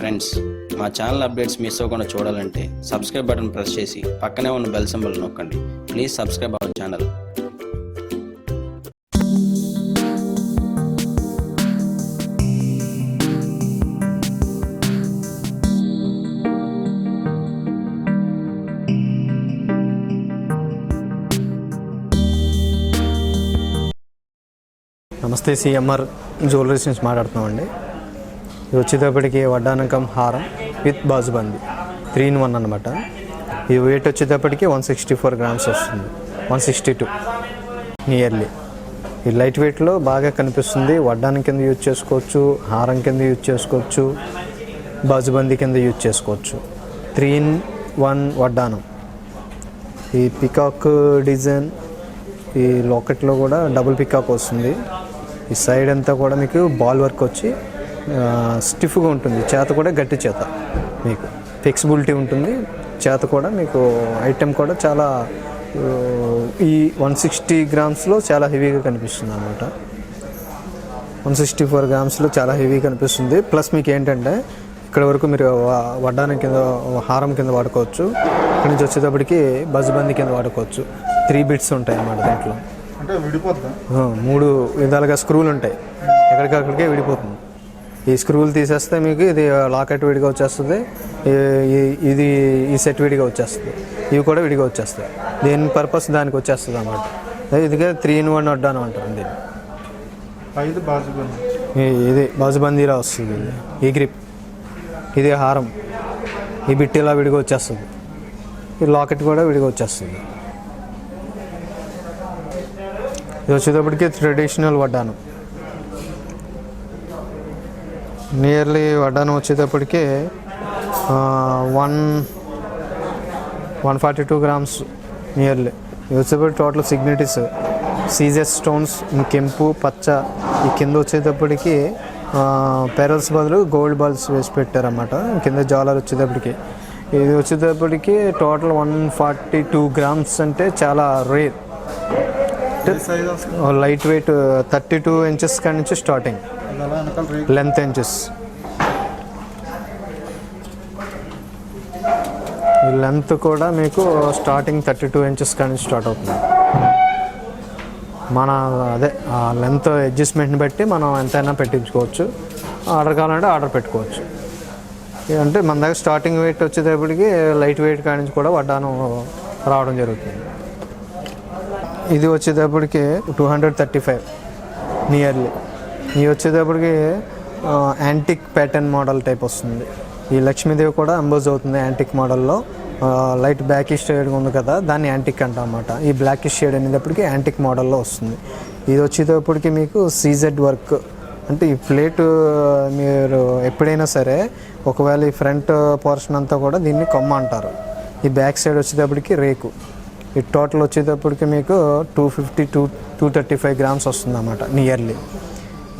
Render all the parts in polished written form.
Friends, మా channel updates miss అవ్వకుండా చూడాలంటే సబ్స్క్రైబ్ బటన్ ప్రెస్ చేసి పక్కనే ఉన్న బెల్ సింబల్ నొక్కండి. Please subscribe our channel. నమస్తే, సిఎంఆర్ జ్యువెలరీస్ నుంచి మాట్లాడుతున్నామండి. ఇది వచ్చేటప్పటికి వడ్డానకం హారం విత్ బాజుబంది 3-in-1 అనమాట. ఈ వెయిట్ వచ్చేటప్పటికి 164 grams వస్తుంది, 162 నియర్లీ. ఈ లైట్ వెయిట్లో బాగా కనిపిస్తుంది. వడ్డానం కింద యూజ్ చేసుకోవచ్చు, హారం కింద యూజ్ చేసుకోవచ్చు, బాజుబంది కింద యూజ్ చేసుకోవచ్చు. 3-in-1 వడ్డానం. ఈ పికాక్ డిజైన్, ఈ లాకెట్లో కూడా డబుల్ పికాక్ వస్తుంది. ఈ సైడ్ అంతా కూడా మీకు బాల్ వర్క్ వచ్చి స్టిఫ్గా ఉంటుంది. చేత కూడా గట్టి చేత, మీకు ఫ్లెక్సిబిలిటీ ఉంటుంది. చేత కూడా మీకు ఐటెం కూడా చాలా ఈ 160 grams చాలా హెవీగా కనిపిస్తుంది అనమాట. 164 grams చాలా హెవీ కనిపిస్తుంది. ప్లస్ మీకు ఏంటంటే ఇక్కడ వరకు మీరు వడ్డానం కింద, హారం కింద వాడుకోవచ్చు. ఇక్కడ నుంచి వచ్చేటప్పటికి బజుబంది కింద వాడుకోవచ్చు. 3 bits ఉంటాయి అన్నమాట. దాంట్లో 3 విధాలుగా స్క్రూలు ఉంటాయి. ఎక్కడికక్కడికే విడిపోతుంది. ఈ స్క్రూలు తీసేస్తే మీకు ఇది లాకెట్ విడిగా వచ్చేస్తుంది, ఇది ఈ సెట్ విడిగా వచ్చేస్తుంది, ఇవి కూడా విడిగా వచ్చేస్తాయి. దేని పర్పస్ దానికి వచ్చేస్తుంది అన్నమాట. ఇదిగా 3-in-1 వడ్డానం అంటారు దీన్ని. ఇది బాజుబందీలా వస్తుంది. ఈ గ్రిప్, ఇది హారం, ఈ బిట్ ఇలా విడిగా వచ్చేస్తుంది. ఈ లాకెట్ కూడా విడిగా వచ్చేస్తుంది. ఇది వచ్చేటప్పటికి ట్రెడిషనల్ వడ్డానం. నియర్లీ వడ్డానం వచ్చేటప్పటికి 142 grams నియర్లీ. ఇది వచ్చేటప్పటికి టోటల్ సిగ్నిటీస్, సీజెస్ స్టోన్స్, కెంపు, పచ్చ. ఈ కింద వచ్చేటప్పటికి పెరల్స్ బదులు గోల్డ్ బాల్స్ వేసి పెట్టారన్నమాట. కింద జాలర్ వచ్చేటప్పటికి. ఇది వచ్చేటప్పటికి టోటల్ 142 grams అంటే చాలా రేర్. లైట్ వెయిట్ 32 inches కాడి నుంచి స్టార్టింగ్, లెంత్ ఇంచెస్. ఈ లెంత్ కూడా మీకు స్టార్టింగ్ 32 inches కాడి నుంచి స్టార్ట్ అవుతుంది. మన అదే ఆ లెంత్ అడ్జస్ట్మెంట్ని బట్టి మనం ఎంతైనా పెట్టించుకోవచ్చు. ఆర్డర్ కావాలంటే ఆర్డర్ పెట్టుకోవచ్చు. అంటే మన దగ్గర స్టార్టింగ్ వెయిట్ వచ్చేటప్పటికి లైట్ వెయిట్ కాడి నుంచి కూడా వడ్డానం రావడం జరుగుతుంది. ఇది వచ్చేటప్పటికి 235 నియర్లీ. ఇది వచ్చేటప్పటికి యాంటిక్ ప్యాటర్న్ మోడల్ టైప్ వస్తుంది. ఈ లక్ష్మీదేవి కూడా అంబోజ్ అవుతుంది యాంటిక్ మోడల్లో. లైట్ బ్లాకిష్ షేడ్ ఉంది కదా, దాన్ని యాంటిక్ అంటాం అన్నమాట. ఈ బ్లాకిష్ షేడ్ అనేటప్పటికి యాంటిక్ మోడల్లో వస్తుంది. ఇది వచ్చేటప్పటికి మీకు సీజెడ్ వర్క్. అంటే ఈ ప్లేట్ మీరు ఎప్పుడైనా సరే ఒకవేళ ఈ ఫ్రంట్ పోర్షన్ అంతా కూడా దీన్ని కొమ్మ అంటారు. ఈ బ్యాక్ సైడ్ వచ్చేటప్పటికి రేకు. ఈ టోటల్ వచ్చేటప్పటికి మీకు 235 grams వస్తుంది అన్నమాట నియర్లీ.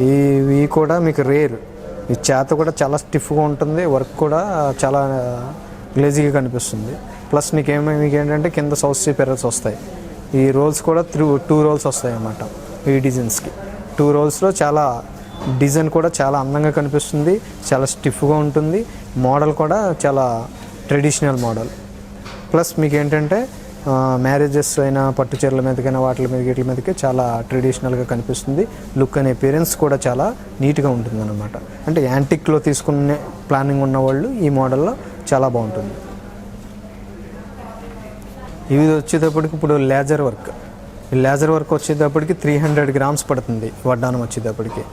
ఇవి కూడా మీకు రేర్. ఈ చేత కూడా చాలా స్టిఫ్గా ఉంటుంది. వర్క్ కూడా చాలా గ్లేజీగా కనిపిస్తుంది. ప్లస్ మీకు ఏంటంటే కింద సౌత్ సీ పెరల్స్ వస్తాయి. ఈ రోల్స్ కూడా 2 rolls వస్తాయి అన్నమాట. ఈ డిజైన్స్కి 2 rollsలో చాలా డిజైన్ కూడా చాలా అందంగా కనిపిస్తుంది. చాలా స్టిఫ్గా ఉంటుంది. మోడల్ కూడా చాలా ట్రెడిషనల్ మోడల్. ప్లస్ మీకు ఏంటంటే మ్యారేజెస్ అయినా, పట్టు చీరల మీదకైనా, వీటి మీదకి చాలా ట్రెడిషనల్గా కనిపిస్తుంది. లుక్ అనే అపియరెన్స్ కూడా చాలా నీట్గా ఉంటుంది అన్నమాట. అంటే యాంటిక్లో తీసుకునే ప్లానింగ్ ఉన్న వాళ్ళు ఈ మోడల్లో చాలా బాగుంటుంది. ఇవి వచ్చేటప్పటికి ఇప్పుడు లేజర్ వర్క్. ఈ లేజర్ వర్క్ వచ్చేటప్పటికి 300 grams పడుతుంది వడ్డానం వచ్చేటప్పటికి.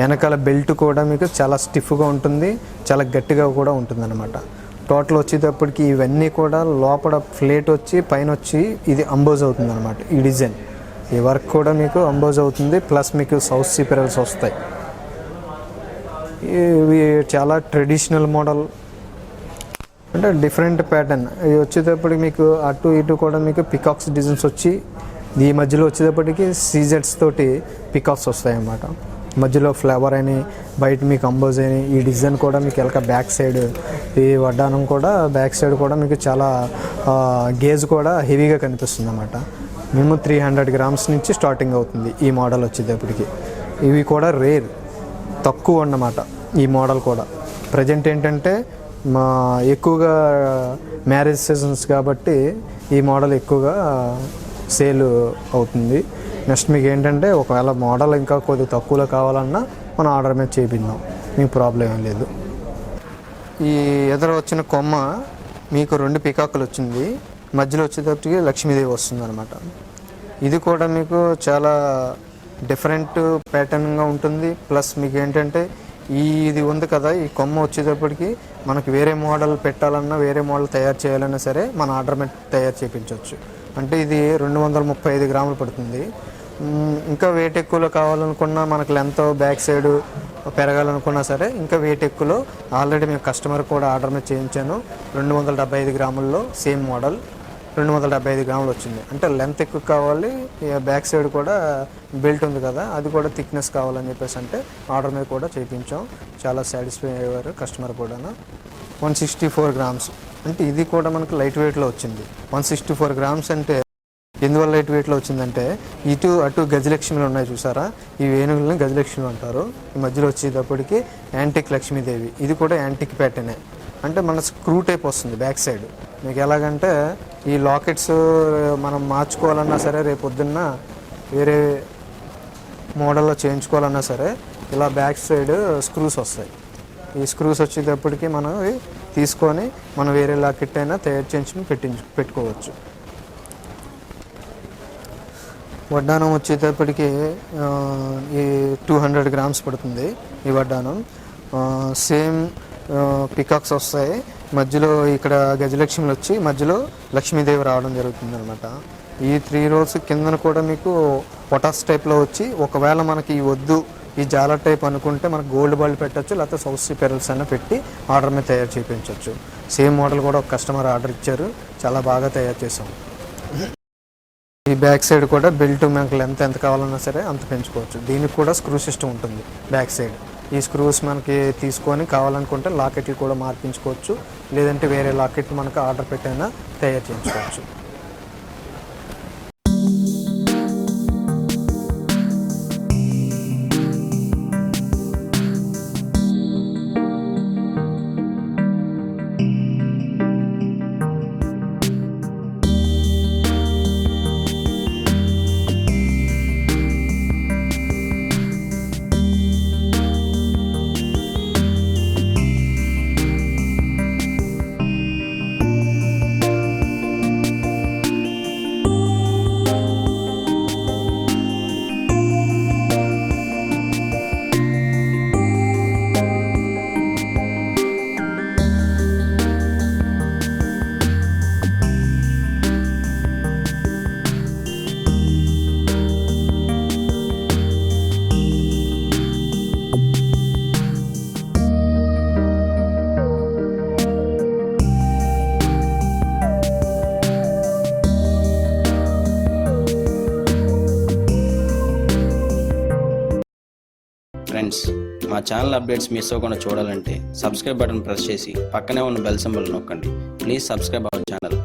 వెనకాల బెల్ట్ కూడా మీకు చాలా స్టిఫ్గా ఉంటుంది, చాలా గట్టిగా కూడా ఉంటుంది అన్నమాట. టోటల్ వచ్చేటప్పటికి ఇవన్నీ కూడా లోపల ప్లేట్ వచ్చి పైన వచ్చి ఇది అంబోజ్ అవుతుంది అనమాట. ఈ డిజైన్, ఈ వర్క్ కూడా మీకు అంబోజ్ అవుతుంది. ప్లస్ మీకు సౌత్ సీ పెరల్స్ వస్తాయి. ఇవి చాలా ట్రెడిషనల్ మోడల్, అంటే డిఫరెంట్ ప్యాటర్న్. ఇది వచ్చేటప్పటికి మీకు అటు ఇటు కూడా మీకు పికాక్స్ డిజైన్స్ వచ్చి, ఈ మధ్యలో వచ్చేటప్పటికి సీజెట్స్ తోటి పికాక్స్ వస్తాయి అన్నమాట. మధ్యలో ఫ్లవర్ అని, బయట మీకు అంబోజ్ అని. ఈ డిజైన్ కూడా మీకు ఎలక బ్యాక్ సైడ్, ఈ వడ్డానం కూడా బ్యాక్ సైడ్ కూడా మీకు చాలా గేజ్ కూడా హెవీగా కనిపిస్తుంది అన్నమాట. మేము 300 grams నుంచి స్టార్టింగ్ అవుతుంది ఈ మోడల్ వచ్చేటప్పటికి. ఇవి కూడా రేర్, తక్కువ అన్నమాట ఈ మోడల్ కూడా. ప్రజెంట్ ఏంటంటే మా ఎక్కువగా మ్యారేజ్ సీజన్స్ కాబట్టి ఈ మోడల్ ఎక్కువగా సేల్ అవుతుంది. నెక్స్ట్ మీకు ఏంటంటే ఒకవేళ మోడల్ ఇంకా కొద్దిగా తక్కువలో కావాలన్నా మనం ఆర్డర్ మీద చేయిందాం, మీకు ప్రాబ్లం ఏం లేదు. ఈ ఎదురు వచ్చిన కొమ్మ మీకు 2 పికాకులు వచ్చింది, మధ్యలో వచ్చేటప్పటికి లక్ష్మీదేవి వస్తుంది అనమాట. ఇది కూడా మీకు చాలా డిఫరెంట్ ప్యాటర్న్గా ఉంటుంది. ప్లస్ మీకు ఏంటంటే ఇది ఉంది కదా, ఈ కొమ్మ వచ్చేటప్పటికి మనకి వేరే మోడల్ పెట్టాలన్నా వేరే మోడల్ తయారు చేయాలన్నా సరే మన ఆర్డర్ మీద తయారు చేయించవచ్చు. అంటే ఇది 235 గ్రాములు పడుతుంది. ఇంకా వెయిట్ ఎక్కువలో కావాలనుకున్నా, మనకు లెంత్ బ్యాక్ సైడ్ పెరగాలనుకున్నా సరే ఇంకా వెయిట్ ఎక్కువలో ఆల్రెడీ మేము కస్టమర్ కూడా ఆర్డర్ మీద చేయించాను. 275 గ్రాముల్లో సేమ్ మోడల్ 275 గ్రాములు వచ్చింది. అంటే లెంత్ ఎక్కువ కావాలి, బ్యాక్ సైడ్ కూడా బెల్ట్ ఉంది కదా అది కూడా థిక్నెస్ కావాలని చెప్పేసి అంటే ఆర్డర్ మీద కూడా చేయించాం. చాలా సాటిస్ఫై అయ్యారు కస్టమర్ కూడా. 164 గ్రామ్స్ అంటే ఇది కూడా మనకు లైట్ వెయిట్లో వచ్చింది. 164 గ్రామ్స్ అంటే ఎందువల్ల లైట్ వెయిట్లో వచ్చిందంటే ఇటు అటు గజలక్ష్మిలు ఉన్నాయి చూసారా, ఈ వేణువులని గజలక్ష్మిలు అంటారు. ఈ మధ్యలో వచ్చేటప్పటికి యాంటిక్ లక్ష్మీదేవి, ఇది కూడా యాంటిక్ ప్యాటర్నే. అంటే మన స్క్రూ టైప్ వస్తుంది బ్యాక్ సైడ్. మీకు ఎలాగంటే ఈ లాకెట్స్ మనం మార్చుకోవాలన్నా సరే, రేపు పొద్దున్న వేరే మోడల్లో చేయించుకోవాలన్నా సరే ఇలా బ్యాక్ సైడ్ స్క్రూస్ వస్తాయి. ఈ స్క్రూస్ వచ్చేటప్పటికి మనం తీసుకొని మనం వేరే లాకెట్ అయినా తయారు చేయించి పెట్టుకోవచ్చు. వడ్డానం వచ్చేటప్పటికి ఈ 200 గ్రామ్స్ పడుతుంది ఈ వడ్డానం. సేమ్ పికాక్స్ వస్తాయి, మధ్యలో ఇక్కడ గజలక్ష్మిలు వచ్చి మధ్యలో లక్ష్మీదేవి రావడం జరుగుతుంది అనమాట. ఈ 3 రోల్స్ కిందన కూడా మీకు పొటాస్ టైప్లో వచ్చి, ఒకవేళ మనకి ఈ వద్దు ఈ జాలర్ టైప్ అనుకుంటే మనకు గోల్డ్ బాల్ పెట్టచ్చు, లేకపోతే సౌత్ సీ పెరల్స్ అయినా పెట్టి ఆర్డర్ మీద తయారు చేయించవచ్చు. సేమ్ మోడల్ కూడా ఒక కస్టమర్ ఆర్డర్ ఇచ్చారు, చాలా బాగా తయారు చేసాం. ఈ బ్యాక్ సైడ్ కూడా బెల్ట్ మనకు లెంత్ ఎంత కావాలన్నా సరే అంత పెంచుకోవచ్చు. దీనికి కూడా స్క్రూ సిస్టమ్ ఉంటుంది బ్యాక్ సైడ్. ఈ స్క్రూస్ మనకి తీసుకొని కావాలనుకుంటే లాకెట్లు కూడా మార్పించుకోవచ్చు, లేదంటే వేరే లాకెట్ మనకు ఆర్డర్ పెట్టైనా తయారు చేయించుకోవచ్చు. ఫ్రెండ్స్, మా ఛానల్ అప్డేట్స్ మిస్ అవ్వకుండా చూడాలంటే సబ్స్క్రైబ్ బటన్ ప్రెస్ చేసి పక్కనే ఉన్న బెల్ సింబల్ నొక్కండి. Please subscribe our channel.